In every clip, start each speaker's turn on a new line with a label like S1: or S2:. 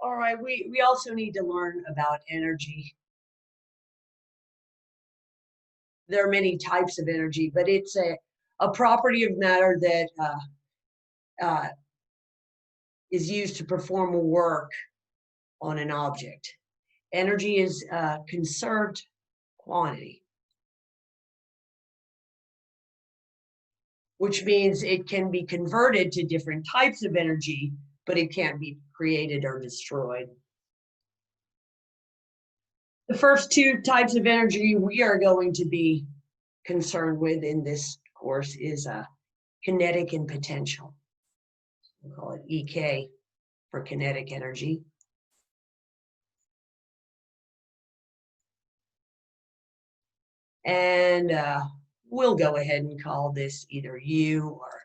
S1: All right, we also need to learn about energy. There are many types of energy, but it's a property of matter that uh, is used to perform work on an object. Energy is conserved quantity, which means it can be converted to different types of energy, but it can't be created or destroyed. The first two types of energy we are going to be concerned with in this course is kinetic and potential. We'll call it EK for kinetic energy. And we'll go ahead and call this either U or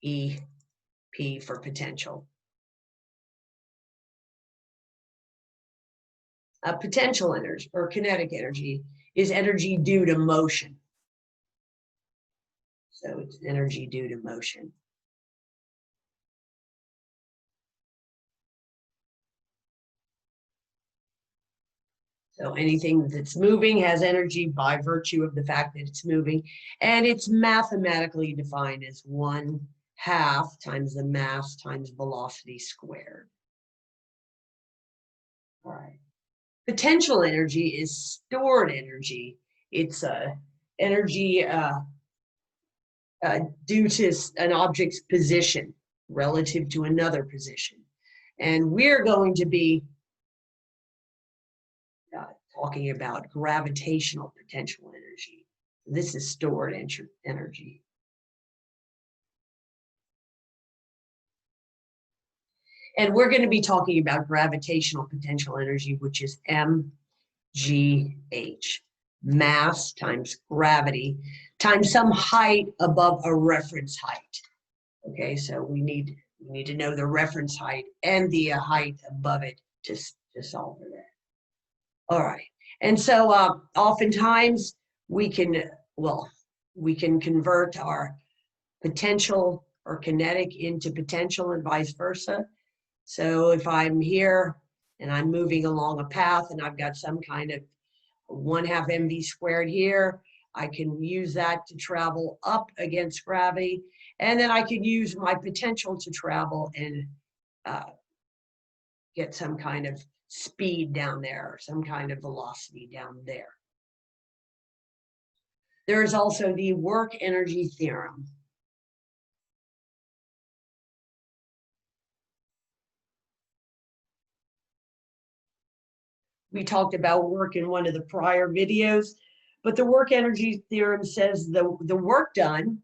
S1: EP for potential. Potential energy or kinetic energy is energy due to motion. So it's energy due to motion. So anything that's moving has energy by virtue of the fact that it's moving. And it's mathematically defined as 1/2 times the mass times velocity squared. All right. Potential energy is stored energy. It's energy due to an object's position relative to another position. And we're going to be talking about gravitational potential energy. This is stored energy. And we're going to be talking about gravitational potential energy, which is mgh, mass times gravity times some height above a reference height. Okay, so we need to know the reference height and the height above it to solve for that. All right, and so oftentimes we can convert our potential or kinetic into potential and vice versa. So if I'm here and I'm moving along a path and I've got some kind of 1/2 mv squared here, I can use that to travel up against gravity, and then I can use my potential to travel and get some kind of speed down there, or some kind of velocity down there. There is also the work energy theorem. We talked about work in one of the prior videos, but the work energy theorem says the work done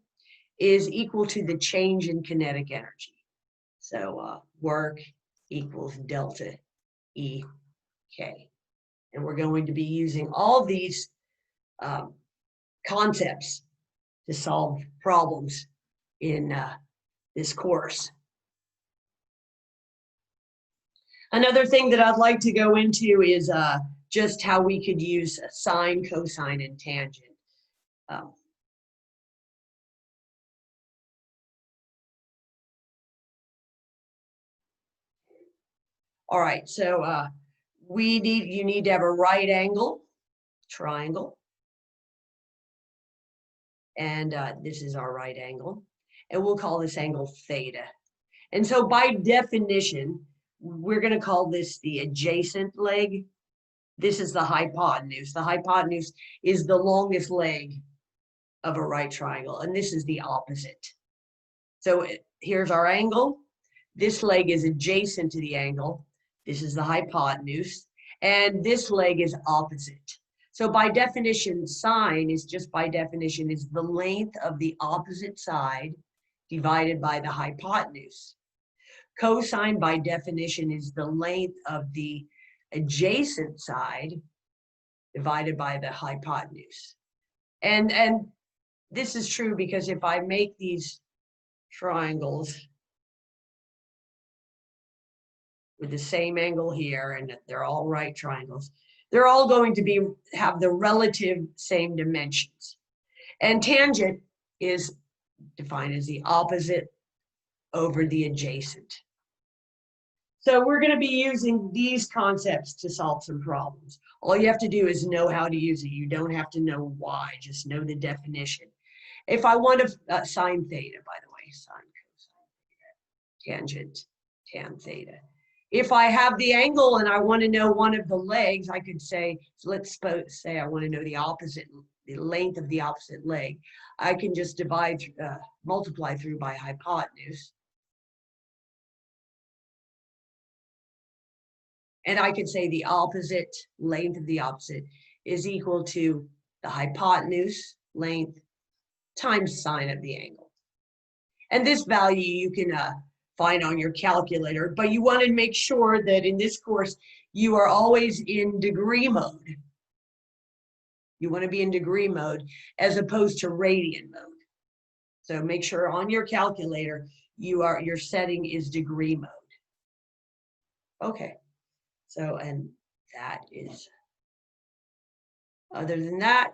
S1: is equal to the change in kinetic energy. So work equals delta EK. And we're going to be using all these concepts to solve problems in this course. Another thing that I'd like to go into is just how we could use sine, cosine, and tangent. All right, so you need to have a right angle triangle. And this is our right angle. And we'll call this angle theta. And so by definition, we're going to call this the adjacent leg. This is the hypotenuse. The hypotenuse is the longest leg of a right triangle, and this is the opposite. So here's our angle. This leg is adjacent to the angle. This is the hypotenuse, and this leg is opposite. So by definition, sine is just by definition is the length of the opposite side divided by the hypotenuse. Cosine by definition is the length of the adjacent side divided by the hypotenuse. And this is true because if I make these triangles with the same angle here, and they're all right triangles, they're all going to have the relative same dimensions. And tangent is defined as the opposite over the adjacent. So we're going to be using these concepts to solve some problems. All you have to do is know how to use it. You don't have to know why, just know the definition. If I want to sine theta, by the way, sine, cosine, tangent, tan theta. If I have the angle and I want to know one of the legs, I could say, so let's say I want to know the length of the opposite leg. I can just divide, multiply through by hypotenuse. And I could say the opposite length of the opposite is equal to the hypotenuse length times sine of the angle. And this value you can find on your calculator, but you want to make sure that in this course, you are always in degree mode. You want to be in degree mode as opposed to radian mode. So make sure on your calculator, your setting is degree mode. Okay. So, and that is, other than that,